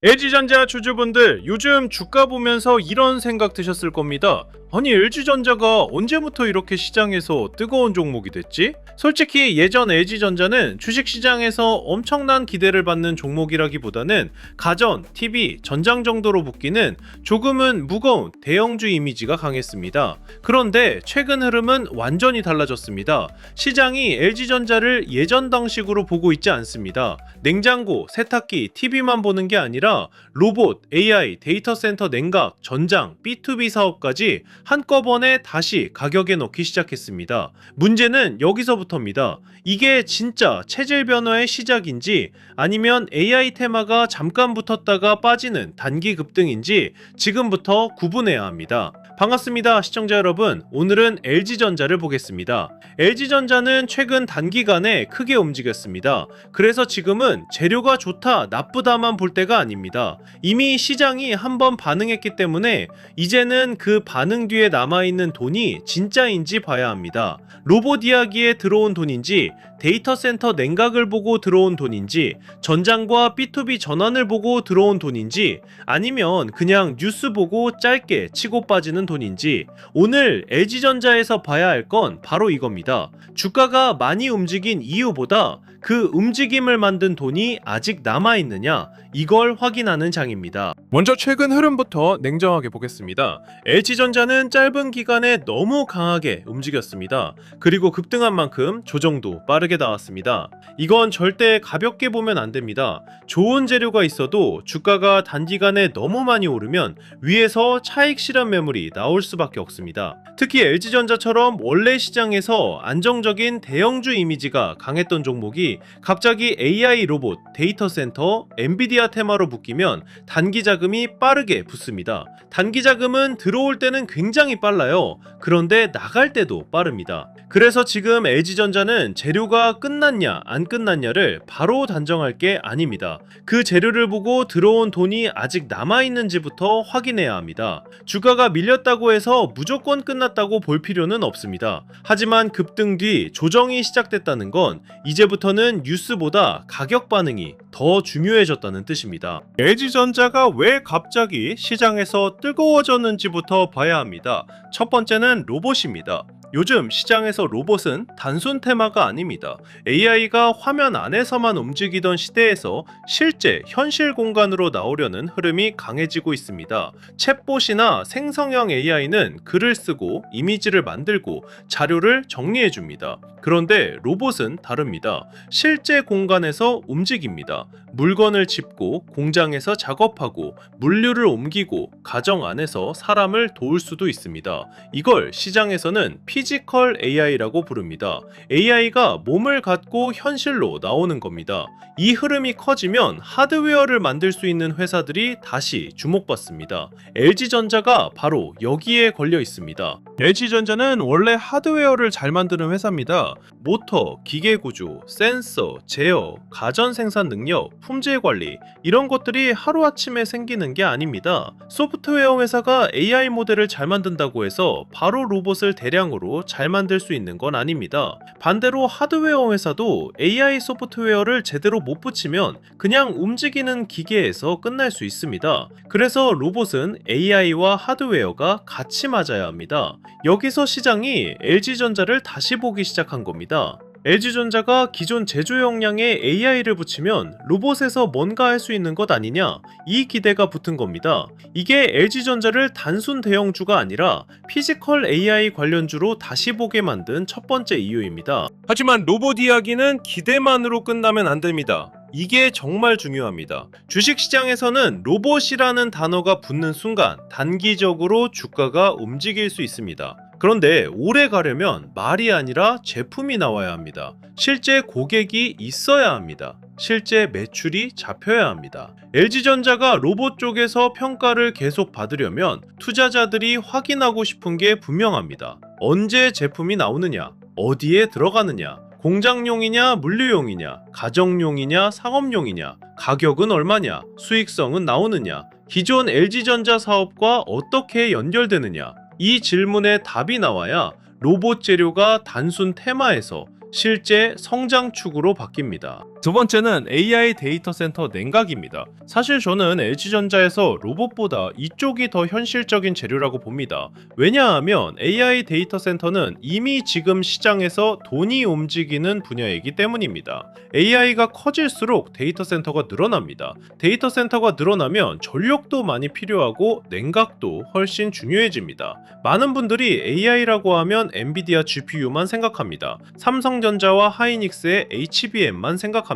LG전자 주주분들, 요즘 주가 보면서 이런 생각 드셨을 겁니다. 아니, LG전자가 언제부터 이렇게 시장에서 뜨거운 종목이 됐지? 솔직히 예전 LG전자는 주식시장에서 엄청난 기대를 받는 종목이라기보다는 가전, TV, 전장 정도로 붙기는 조금은 무거운 대형주 이미지가 강했습니다. 그런데 최근 흐름은 완전히 달라졌습니다. 시장이 LG전자를 예전 방식으로 보고 있지 않습니다. 냉장고, 세탁기, TV만 보는 게 아니라 로봇, AI, 데이터 센터 냉각, 전장, B2B 사업까지 한꺼번에 다시 가격에 넣기 시작했습니다. 문제는 여기서부터입니다. 이게 진짜 체질 변화의 시작인지 아니면 AI 테마가 잠깐 붙었다가 빠지는 단기 급등인지 지금부터 구분해야 합니다. 반갑습니다, 시청자 여러분. 오늘은 LG전자를 보겠습니다. LG전자는 최근 단기간에 크게 움직였습니다. 그래서 지금은 재료가 좋다, 나쁘다만 볼 때가 아닙니다. 이미 시장이 한번 반응했기 때문에 이제는 그 반응 뒤에 남아있는 돈이 진짜인지 봐야 합니다. 로봇 이야기에 들어온 돈인지, 데이터 센터 냉각을 보고 들어온 돈인지, 전장과 B2B 전환을 보고 들어온 돈인지, 아니면 그냥 뉴스 보고 짧게 치고 빠지는 돈인지, 오늘 LG전자에서 봐야 할 건 바로 이겁니다. 주가가 많이 움직인 이유보다 그 움직임을 만든 돈이 아직 남아있느냐, 이걸 확인하는 장입니다. 먼저 최근 흐름부터 냉정하게 보겠습니다. LG전자는 짧은 기간에 너무 강하게 움직였습니다. 그리고 급등한 만큼 조정도 빠르게 나왔습니다. 이건 절대 가볍게 보면 안 됩니다. 좋은 재료가 있어도 주가가 단기간에 너무 많이 오르면 위에서 차익 실현 매물이 나올 수밖에 없습니다. 특히 LG전자처럼 원래 시장에서 안정적인 대형주 이미지가 강했던 종목이 갑자기 AI 로봇, 데이터 센터, 엔비디아 테마로 묶이면 단기 자금이 빠르게 붙습니다. 단기 자금은 들어올 때는 굉장히 빨라요. 그런데 나갈 때도 빠릅니다. 그래서 지금 LG전자는 재료가 끝났냐 안 끝났냐를 바로 단정할 게 아닙니다. 그 재료를 보고 들어온 돈이 아직 남아있는지부터 확인해야 합니다. 주가가 밀렸다고 해서 무조건 끝났다고 볼 필요는 없습니다. 하지만 급등 뒤 조정이 시작됐다는 건 이제부터는 뉴스보다 가격 반응이 더 중요해졌다는 뜻입니다. LG전자가 왜 갑자기 시장에서 뜨거워졌는지부터 봐야 합니다. 첫 번째는 로봇입니다. 요즘 시장에서 로봇은 단순 테마가 아닙니다. AI가 화면 안에서만 움직이던 시대에서 실제 현실 공간으로 나오려는 흐름이 강해지고 있습니다. 챗봇이나 생성형 AI는 글을 쓰고 이미지를 만들고 자료를 정리해줍니다. 그런데 로봇은 다릅니다. 실제 공간에서 움직입니다. 물건을 짚고 공장에서 작업하고 물류를 옮기고 가정 안에서 사람을 도울 수도 있습니다. 이걸 시장에서는 피지컬 AI라고 부릅니다. AI가 몸을 갖고 현실로 나오는 겁니다. 이 흐름이 커지면 하드웨어를 만들 수 있는 회사들이 다시 주목받습니다. LG전자가 바로 여기에 걸려 있습니다. LG전자는 원래 하드웨어를 잘 만드는 회사입니다. 모터, 기계구조, 센서, 제어, 가전 생산 능력, 품질 관리, 이런 것들이 하루아침에 생기는 게 아닙니다. 소프트웨어 회사가 AI 모델을 잘 만든다고 해서 바로 로봇을 대량으로 잘 만들 수 있는 건 아닙니다. 반대로 하드웨어 회사도 AI 소프트웨어를 제대로 못 붙이면 그냥 움직이는 기계에서 끝날 수 있습니다. 그래서 로봇은 AI와 하드웨어가 같이 맞아야 합니다. 여기서 시장이 LG전자를 다시 보기 시작한 겁니다. LG전자가 기존 제조 역량에 AI를 붙이면 로봇에서 뭔가 할 수 있는 것 아니냐, 이 기대가 붙은 겁니다. 이게 LG전자를 단순 대형주가 아니라 피지컬 AI 관련주로 다시 보게 만든 첫 번째 이유입니다. 하지만 로봇 이야기는 기대만으로 끝나면 안 됩니다. 이게 정말 중요합니다. 주식시장에서는 로봇이라는 단어가 붙는 순간 단기적으로 주가가 움직일 수 있습니다. 그런데 오래 가려면 말이 아니라 제품이 나와야 합니다. 실제 고객이 있어야 합니다. 실제 매출이 잡혀야 합니다. LG전자가 로봇 쪽에서 평가를 계속 받으려면 투자자들이 확인하고 싶은 게 분명합니다. 언제 제품이 나오느냐, 어디에 들어가느냐, 공장용이냐 물류용이냐, 가정용이냐 상업용이냐, 가격은 얼마냐, 수익성은 나오느냐, 기존 LG전자 사업과 어떻게 연결되느냐, 이 질문에 답이 나와야 로봇 재료가 단순 테마에서 실제 성장축으로 바뀝니다. 두 번째는 AI 데이터 센터 냉각입니다. 사실 저는 LG전자에서 로봇보다 이쪽이 더 현실적인 재료라고 봅니다. 왜냐하면 AI 데이터 센터는 이미 지금 시장에서 돈이 움직이는 분야이기 때문입니다. AI가 커질수록 데이터 센터가 늘어납니다. 데이터 센터가 늘어나면 전력도 많이 필요하고 냉각도 훨씬 중요해집니다. 많은 분들이 AI라고 하면 엔비디아 GPU만 생각합니다. 삼성전자와 하이닉스의 HBM만 생각합니다.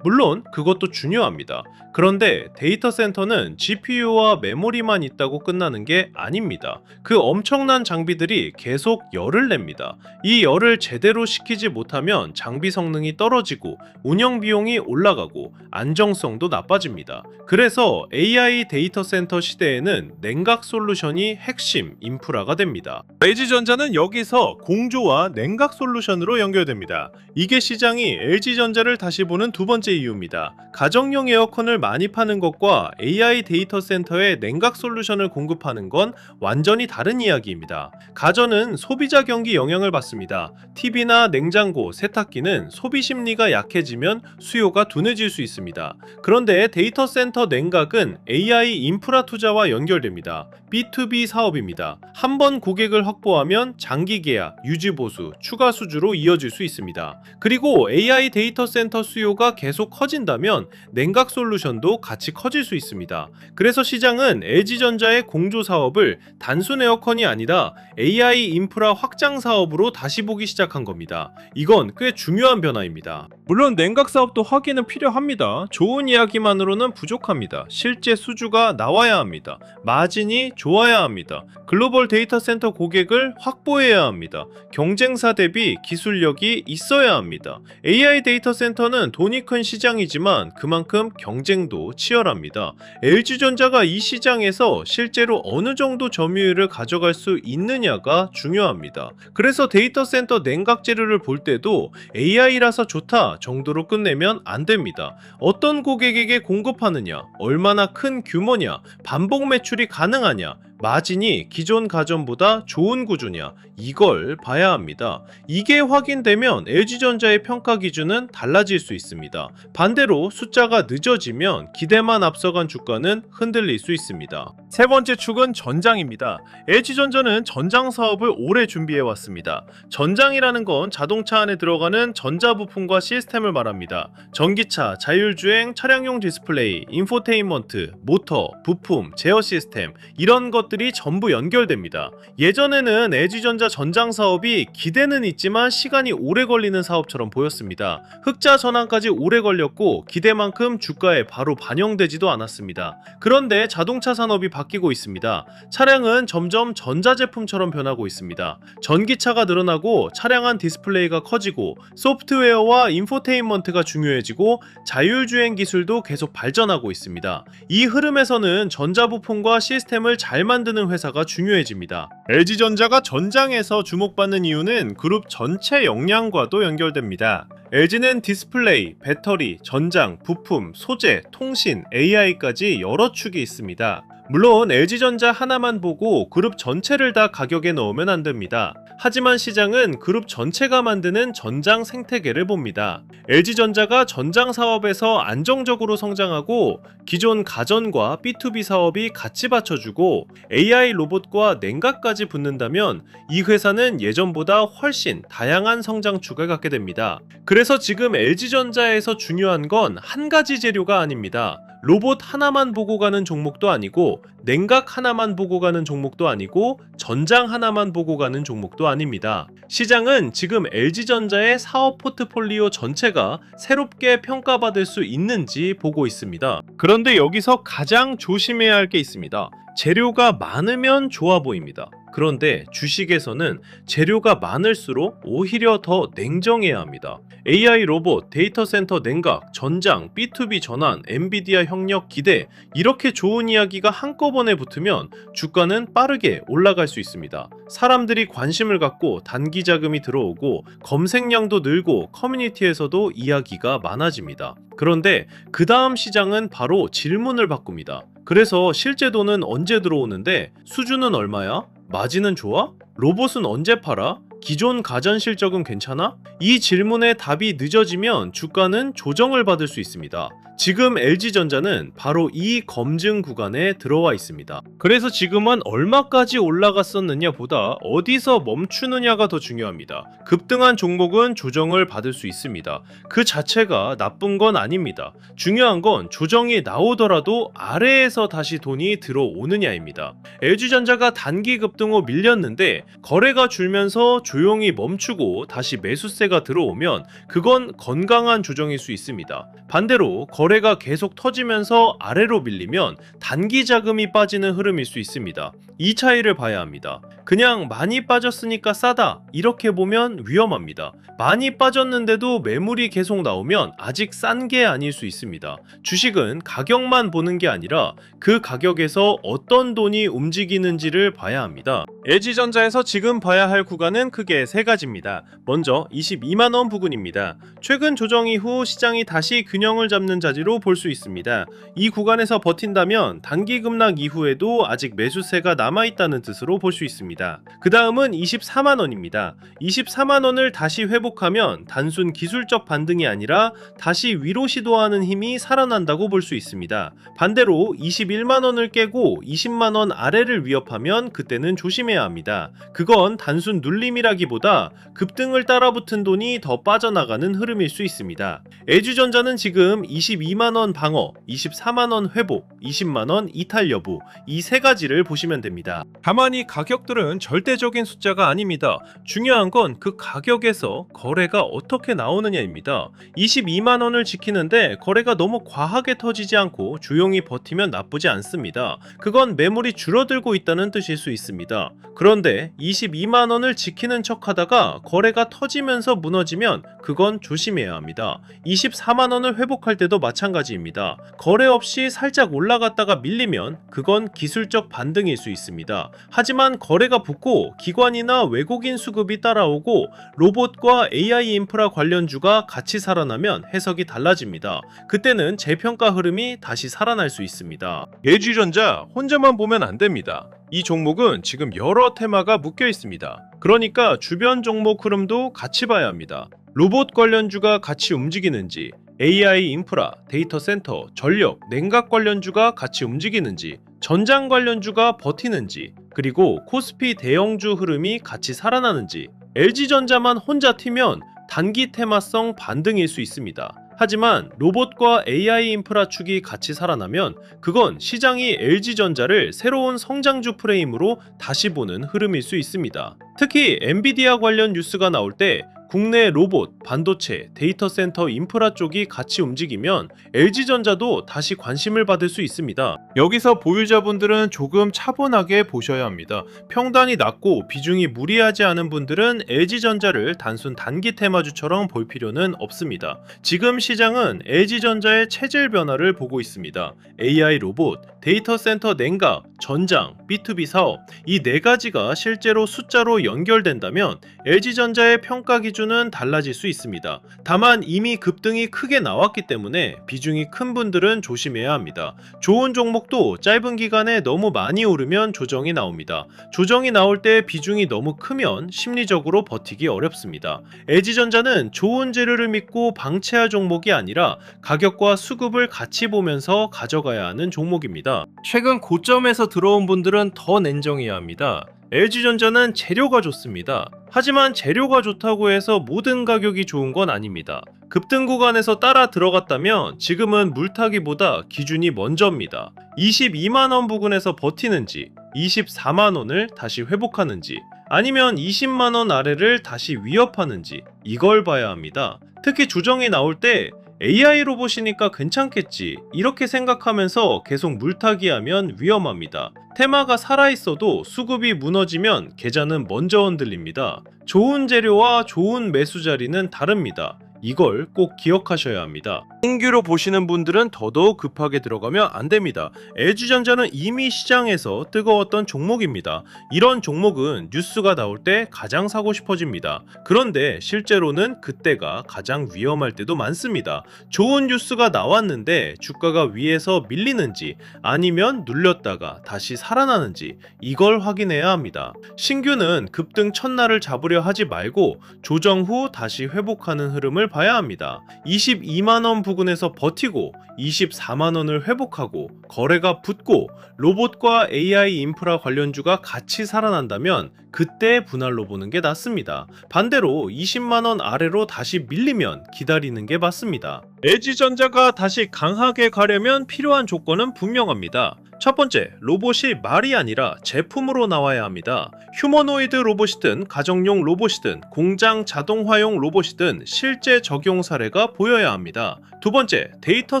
물론 그것도 중요합니다. 그런데 데이터 센터는 GPU와 메모리만 있다고 끝나는 게 아닙니다. 그 엄청난 장비들이 계속 열을 냅니다. 이 열을 제대로 식히지 못하면 장비 성능이 떨어지고 운영 비용이 올라가고 안정성도 나빠집니다. 그래서 AI 데이터 센터 시대에는 냉각 솔루션이 핵심 인프라가 됩니다. LG전자는 여기서 공조와 냉각 솔루션으로 연결됩니다. 이게 시장이 LG전자를 다시 보는 두 번째 이유입니다. 가정용 에어컨을 많이 파는 것과 AI 데이터 센터에 냉각 솔루션을 공급하는 건 완전히 다른 이야기입니다. 가전은 소비자 경기 영향을 받습니다. TV나 냉장고, 세탁기는 소비 심리가 약해지면 수요가 둔해질 수 있습니다. 그런데 데이터 센터 냉각은 AI 인프라 투자와 연결됩니다. B2B 사업입니다. 한 번 고객을 확보하면 장기 계약, 유지 보수, 추가 수주로 이어질 수 있습니다. 그리고 AI 데이터 센터 수요가 계속 커진다면 냉각 솔루션도 같이 커질 수 있습니다. 그래서 시장은 LG전자의 공조 사업을 단순 에어컨이 아니라 AI 인프라 확장 사업으로 다시 보기 시작한 겁니다. 이건 꽤 중요한 변화입니다. 물론 냉각 사업도 확인은 필요합니다. 좋은 이야기만으로는 부족합니다. 실제 수주가 나와야 합니다. 마진이 좋아야 합니다. 글로벌 데이터 센터 고객을 확보해야 합니다. 경쟁사 대비 기술력이 있어야 합니다. AI 데이터 센터는 돈이 큰 시장이지만 그만큼 경쟁도 치열합니다. LG전자가 이 시장에서 실제로 어느 정도 점유율을 가져갈 수 있느냐가 중요합니다. 그래서 데이터 센터 냉각 재료를 볼 때도 AI라서 좋다 정도로 끝내면 안 됩니다. 어떤 고객에게 공급하느냐, 얼마나 큰 규모냐, 반복 매출이 가능하냐, 마진이 기존 가전보다 좋은 구조냐, 이걸 봐야 합니다. 이게 확인되면 LG전자의 평가 기준은 달라질 수 있습니다. 반대로 숫자가 늦어지면 기대만 앞서간 주가는 흔들릴 수 있습니다. 세 번째 축은 전장입니다. LG전자는 전장 사업을 오래 준비해왔습니다. 전장이라는 건 자동차 안에 들어가는 전자부품과 시스템을 말합니다. 전기차, 자율주행, 차량용 디스플레이, 인포테인먼트, 모터, 부품, 제어 시스템 이런 것들이 전부 연결됩니다. 예전에는 LG전자 전장 사업이 기대는 있지만 시간이 오래 걸리는 사업처럼 보였습니다. 흑자 전환까지 오래 걸렸고 기대만큼 주가에 바로 반영되지도 않았습니다. 그런데 자동차 산업이 바뀌고 있습니다. 차량은 점점 전자제품처럼 변하고 있습니다. 전기차가 늘어나고 차량 안 디스플레이가 커지고 소프트웨어와 인포테인먼트가 중요해지고 자율주행 기술도 계속 발전하고 있습니다. 이 흐름에서는 전자부품과 시스템을 잘 만드는 회사가 중요해집니다. LG전자가 전장에서 주목받는 이유는 그룹 전체 역량과도 연결됩니다. LG는 디스플레이, 배터리, 전장, 부품, 소재, 통신, AI까지 여러 축이 있습니다. 물론 LG전자 하나만 보고 그룹 전체를 다 가격에 넣으면 안 됩니다. 하지만 시장은 그룹 전체가 만드는 전장 생태계를 봅니다. LG전자가 전장 사업에서 안정적으로 성장하고 기존 가전과 B2B 사업이 같이 받쳐주고 AI 로봇과 냉각까지 붙는다면 이 회사는 예전보다 훨씬 다양한 성장축을 갖게 됩니다. 그래서 지금 LG전자에서 중요한 건 한 가지 재료가 아닙니다. 로봇 하나만 보고 가는 종목도 아니고 냉각 하나만 보고 가는 종목도 아니고 전장 하나만 보고 가는 종목도 아닙니다. 시장은 지금 LG전자의 사업 포트폴리오 전체가 새롭게 평가받을 수 있는지 보고 있습니다. 그런데 여기서 가장 조심해야 할 게 있습니다. 재료가 많으면 좋아 보입니다. 그런데 주식에서는 재료가 많을수록 오히려 더 냉정해야 합니다. AI 로봇, 데이터 센터 냉각, 전장, B2B 전환, 엔비디아 협력 기대 이렇게 좋은 이야기가 한꺼번에 붙으면 주가는 빠르게 올라갈 수 있습니다. 사람들이 관심을 갖고 단기 자금이 들어오고 검색량도 늘고 커뮤니티에서도 이야기가 많아집니다. 그런데 그 다음 시장은 바로 질문을 바꿉니다. 그래서 실제 돈은 언제 들어오는데 수주는 얼마야? 마진은 좋아? 로봇은 언제 팔아? 기존 가전 실적은 괜찮아? 이 질문에 답이 늦어지면 주가는 조정을 받을 수 있습니다. 지금 LG전자는 바로 이 검증 구간에 들어와 있습니다. 그래서 지금은 얼마까지 올라갔었느냐 보다 어디서 멈추느냐가 더 중요합니다. 급등한 종목은 조정을 받을 수 있습니다. 그 자체가 나쁜 건 아닙니다. 중요한 건 조정이 나오더라도 아래에서 다시 돈이 들어오느냐입니다. LG전자가 단기 급등 후 밀렸는데 거래가 줄면서 조용히 멈추고 다시 매수세가 들어오면 그건 건강한 조정일 수 있습니다. 반대로 거래가 계속 터지면서 아래로 밀리면 단기 자금이 빠지는 흐름일 수 있습니다. 이 차이를 봐야 합니다. 그냥 많이 빠졌으니까 싸다 이렇게 보면 위험합니다. 많이 빠졌는데도 매물이 계속 나오면 아직 싼 게 아닐 수 있습니다. 주식은 가격만 보는 게 아니라 그 가격에서 어떤 돈이 움직이는지를 봐야 합니다. LG전자에서 지금 봐야 할 구간은 크게 세 가지입니다. 먼저 22만원 부근입니다. 최근 조정 이후 시장이 다시 균형을 잡는 자리로 볼 수 있습니다. 이 구간에서 버틴다면 단기 급락 이후에도 아직 매수세가 남아있다는 뜻으로 볼 수 있습니다. 그 다음은 24만원입니다. 24만원을 다시 회복하면 단순 기술적 반등이 아니라 다시 위로 시도하는 힘이 살아난다고 볼 수 있습니다. 반대로 21만원을 깨고 20만원 아래를 위협하면 그때는 조심해야 합니다. 그건 단순 눌림이라기보다 급등을 따라붙은 돈이 더 빠져나가는 흐름일 수 있습니다. LG전자는 지금 22만원 방어, 24만원 회복, 20만원 이탈 여부 이 세 가지를 보시면 됩니다. 다만 이 가격들은 절대적인 숫자가 아닙니다. 중요한 건 그 가격에서 거래가 어떻게 나오느냐입니다. 22만원을 지키는데 거래가 너무 과하게 터지지 않고 조용히 버티면 나쁘지 않습니다. 그건 매물이 줄어들고 있다는 뜻일 수 있습니다. 그런데 22만원을 지키는 척 하다가 거래가 터지면서 무너지면 그건 조심해야 합니다. 24만원을 회복할 때도 마찬가지입니다. 거래 없이 살짝 올라갔다가 밀리면 그건 기술적 반등일 수 있습니다. 하지만 거래가 붙고 기관이나 외국인 수급이 따라오고 로봇과 AI 인프라 관련주가 같이 살아나면 해석이 달라집니다. 그때는 재평가 흐름이 다시 살아날 수 있습니다. LG전자 혼자만 보면 안 됩니다. 이 종목은 지금 여러 테마가 묶여 있습니다. 그러니까 주변 종목 흐름도 같이 봐야 합니다. 로봇 관련주가 같이 움직이는지, AI 인프라, 데이터 센터, 전력, 냉각 관련주가 같이 움직이는지, 전장 관련주가 버티는지, 그리고 코스피 대형주 흐름이 같이 살아나는지, LG전자만 혼자 튀면 단기 테마성 반등일 수 있습니다. 하지만 로봇과 AI 인프라 축이 같이 살아나면 그건 시장이 LG전자를 새로운 성장주 프레임으로 다시 보는 흐름일 수 있습니다. 특히 엔비디아 관련 뉴스가 나올 때 국내 로봇, 반도체, 데이터 센터 인프라 쪽이 같이 움직이면 LG전자도 다시 관심을 받을 수 있습니다. 여기서 보유자분들은 조금 차분하게 보셔야 합니다. 평단이 낮고 비중이 무리하지 않은 분들은 LG전자를 단순 단기 테마주처럼 볼 필요는 없습니다. 지금 시장은 LG전자의 체질 변화를 보고 있습니다. AI 로봇, 데이터 센터 냉각, 전장, B2B 사업 이 네 가지가 실제로 숫자로 연결된다면 LG전자의 평가 기준은 달라질 수 있습니다. 다만 이미 급등이 크게 나왔기 때문에 비중이 큰 분들은 조심해야 합니다. 좋은 종목도 짧은 기간에 너무 많이 오르면 조정이 나옵니다. 조정이 나올 때 비중이 너무 크면 심리적으로 버티기 어렵습니다. LG전자는 좋은 재료를 믿고 방치할 종목이 아니라 가격과 수급을 같이 보면서 가져가야 하는 종목입니다. 최근 고점에서 들어온 분들은 더 냉정해야 합니다. LG전자는 재료가 좋습니다. 하지만 재료가 좋다고 해서 모든 가격이 좋은 건 아닙니다. 급등 구간에서 따라 들어갔다면 지금은 물타기보다 기준이 먼저입니다. 22만원 부근에서 버티는지 24만원을 다시 회복하는지 아니면 20만원 아래를 다시 위협하는지 이걸 봐야 합니다. 특히 조정이 나올 때 AI 로봇이니까 괜찮겠지 이렇게 생각하면서 계속 물타기하면 위험합니다. 테마가 살아있어도 수급이 무너지면 계좌는 먼저 흔들립니다. 좋은 재료와 좋은 매수 자리는 다릅니다. 이걸 꼭 기억하셔야 합니다. 신규로 보시는 분들은 더더욱 급하게 들어가면 안 됩니다. LG전자는 이미 시장에서 뜨거웠던 종목입니다. 이런 종목은 뉴스가 나올 때 가장 사고 싶어집니다. 그런데 실제로는 그때가 가장 위험할 때도 많습니다. 좋은 뉴스가 나왔는데 주가가 위에서 밀리는지 아니면 눌렸다가 다시 살아나는지 이걸 확인해야 합니다. 신규는 급등 첫날을 잡으려 하지 말고 조정 후 다시 회복하는 흐름을 봐야 합니다. 22만원 부근에서 버티고 24만원을 회복하고 거래가 붙고 로봇과 AI 인프라 관련주가 같이 살아난다면 그때 분할로 보는 게 낫습니다. 반대로 20만원 아래로 다시 밀리면 기다리는 게 맞습니다. LG전자가 다시 강하게 가려면 필요한 조건은 분명합니다. 첫 번째, 로봇이 말이 아니라 제품으로 나와야 합니다. 휴머노이드 로봇이든 가정용 로봇이든 공장 자동화용 로봇이든 실제 적용 사례가 보여야 합니다. 두 번째, 데이터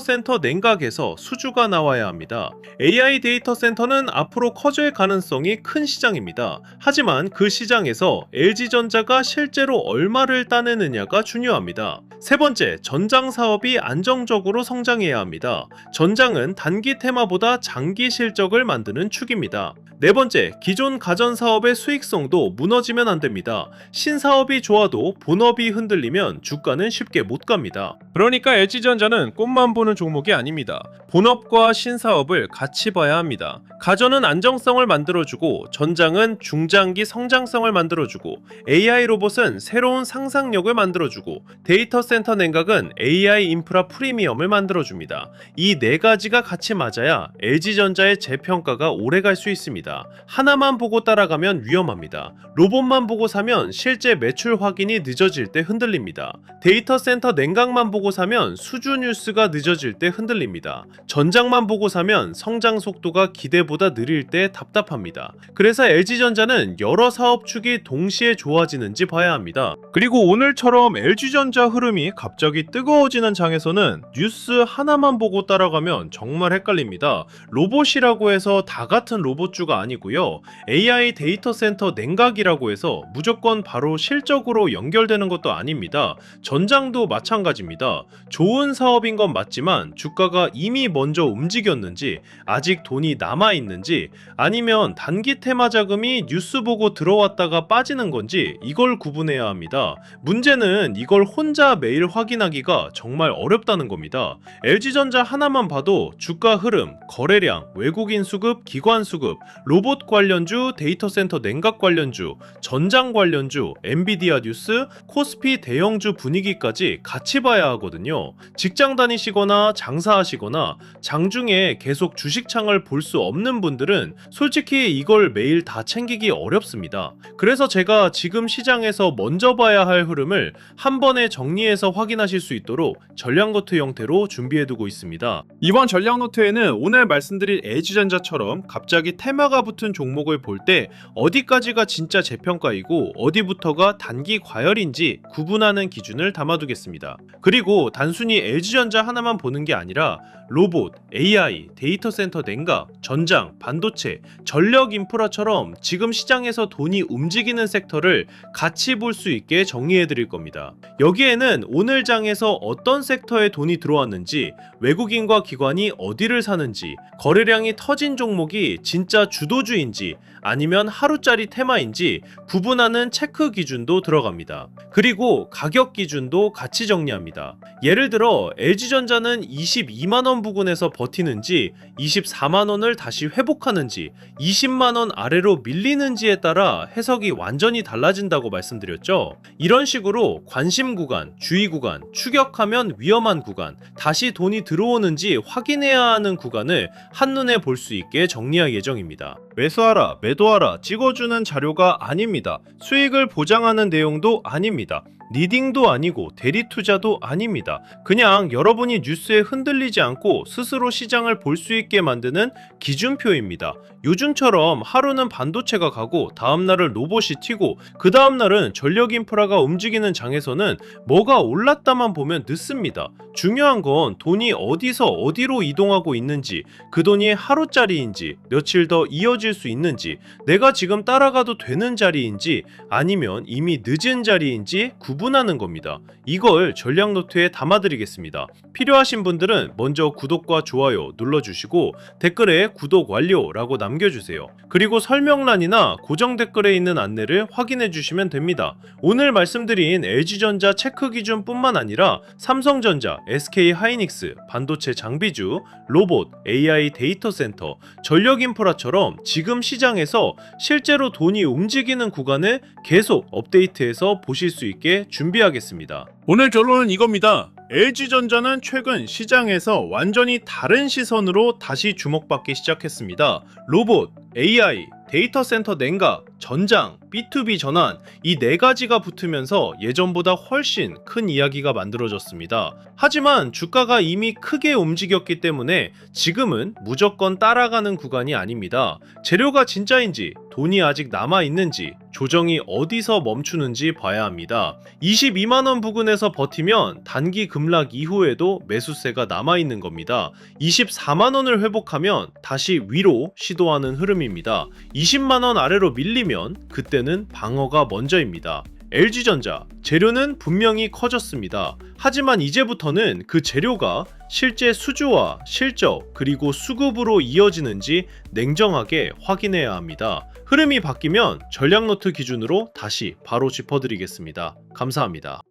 센터 냉각에서 수주가 나와야 합니다. AI 데이터 센터는 앞으로 커질 가능성이 큰 시장입니다. 하지만 그 시장에서 LG전자가 실제로 얼마를 따내느냐가 중요합니다. 세 번째, 전장 사업이 안정적으로 성장해야 합니다. 전장은 단기 테마보다 장기 실적을 만드는 축입니다. 네 번째, 기존 가전 사업의 수익성도 무너지면 안 됩니다. 신사업이 좋아도 본업이 흔들리면 주가는 쉽게 못 갑니다. 그러니까 LG전자는 꽃만 보는 종목이 아닙니다. 본업과 신사업을 같이 봐야 합니다. 가전은 안정성을 만들어주고 전장은 중장기 성장성을 만들어주고 AI 로봇은 새로운 상상력을 만들어주고 데이터 센터 냉각은 AI 인프라 프리미엄을 만들어줍니다. 이 네 가지가 같이 맞아야 LG전자의 재평가가 오래갈 수 있습니다. 하나만 보고 따라가면 위험합니다. 로봇만 보고 사면 실제 매출 확인이 늦어질 때 흔들립니다. 데이터 센터 냉각만 보고 사면 수주 뉴스가 늦어질 때 흔들립니다. 전장만 보고 사면 성장 속도가 기대보다 느릴 때 답답합니다. 그래서 LG전자는 여러 사업축이 동시에 좋아지는지 봐야 합니다. 그리고 오늘처럼 LG전자 흐름이 갑자기 뜨거워지는 장에서는 뉴스 하나만 보고 따라가면 정말 헷갈립니다. 로봇이라고 해서 다 같은 로봇주가 아니고요. AI 데이터 센터 냉각이라고 해서 무조건 바로 실적으로 연결되는 것도 아닙니다. 전장도 마찬가지입니다. 좋은 사업인 건 맞지만 주가가 이미 먼저 움직였는지 아직 돈이 남아있는지 아니면 단기 테마 자금이 뉴스 보고 들어왔다가 빠지는 건지 이걸 구분해야 합니다. 문제는 이걸 혼자 매일 확인하기가 정말 어렵다는 겁니다. LG전자 하나만 봐도 주가 흐름, 거래량, 외국인 수급, 기관 수급, 로봇 관련주, 데이터 센터 냉각 관련주, 전장 관련주, 엔비디아 뉴스, 코스피 대형주 분위기까지 같이 봐야 하거든요. 직장 다니시거나 장사하시거나 장중에 계속 주식창을 볼 수 없는 분들은 솔직히 이걸 매일 다 챙기기 어렵습니다. 그래서 제가 지금 시장에서 먼저 봐야 할 흐름을 한 번에 정리해서 확인하실 수 있도록 전략노트 형태로 준비해두고 있습니다. 이번 전략노트에는 오늘 말씀드린 LG전자처럼 갑자기 테마가 붙은 종목을 볼 때 어디까지가 진짜 재평가이고 어디부터가 단기 과열인지 구분하는 기준을 담아두겠습니다. 그리고 단순히 LG전자 하나만 보는 게 아니라 로봇, AI, 데이터 센터 냉각, 전장, 반도체, 전력 인프라처럼 지금 시장에서 돈이 움직이는 섹터를 같이 볼 수 있게 정리해 드릴 겁니다. 여기에는 오늘 장에서 어떤 섹터에 돈이 들어왔는지, 외국인과 기관이 어디를 사는지, 거래량이 터진 종목이 진짜 주도주인지 아니면 하루짜리 테마인지 구분하는 체크 기준도 들어갑니다. 그리고 가격 기준도 같이 정리합니다. 예를 들어 LG전자는 22만원 부근에서 버티는지 24만원을 다시 회복하는지 20만원 아래로 밀리는지에 따라 해석이 완전히 달라진다고 말씀드렸죠. 이런 식으로 관심 구간, 주의 구간, 추격하면 위험한 구간, 다시 돈이 들어오는지 확인해야 하는 구간을 한눈에 볼 수 있게 정리할 예정입니다. 매수하라, 매도하라 찍어주는 자료가 아닙니다. 수익을 보장하는 내용도 아닙니다. 리딩도 아니고 대리 투자도 아닙니다. 그냥 여러분이 뉴스에 흔들리지 않고 스스로 시장을 볼 수 있게 만드는 기준표입니다. 요즘처럼 하루는 반도체가 가고 다음날은 로봇이 튀고 그 다음날은 전력 인프라가 움직이는 장에서는 뭐가 올랐다만 보면 늦습니다. 중요한 건 돈이 어디서 어디로 이동하고 있는지, 그 돈이 하루짜리인지 며칠 더 이어질 이어질 수 있는지, 내가 지금 따라가도 되는 자리인지 아니면 이미 늦은 자리인지 구분하는 겁니다. 이걸 전략 노트에 담아드리겠습니다. 필요하신 분들은 먼저 구독과 좋아요 눌러주시고 댓글에 구독 완료라고 남겨주세요. 그리고 설명란이나 고정 댓글에 있는 안내를 확인해 주시면 됩니다. 오늘 말씀드린 LG전자 체크 기준뿐만 아니라 삼성전자, SK하이닉스, 반도체 장비주, 로봇, AI 데이터 센터, 전력 인프라처럼 지금 시장에서 실제로 돈이 움직이는 구간을 계속 업데이트해서 보실 수 있게 준비하겠습니다. 오늘 결론은 이겁니다. LG전자는 최근 시장에서 완전히 다른 시선으로 다시 주목받기 시작했습니다. 로봇, AI, 데이터 센터 냉각, 전장, B2B 전환, 이 네 가지가 붙으면서 예전보다 훨씬 큰 이야기가 만들어졌습니다. 하지만 주가가 이미 크게 움직였기 때문에 지금은 무조건 따라가는 구간이 아닙니다. 재료가 진짜인지, 돈이 아직 남아있는지, 조정이 어디서 멈추는지 봐야 합니다. 22만원 부근에서 버티면 단기 급락 이후에도 매수세가 남아있는 겁니다. 24만원을 회복하면 다시 위로 시도하는 흐름입니다. 20만원 아래로 밀리면 그때는 방어가 먼저입니다. LG전자, 재료는 분명히 커졌습니다. 하지만 이제부터는 그 재료가 실제 수주와 실적 그리고 수급으로 이어지는지 냉정하게 확인해야 합니다. 흐름이 바뀌면 전략노트 기준으로 다시 바로 짚어드리겠습니다. 감사합니다.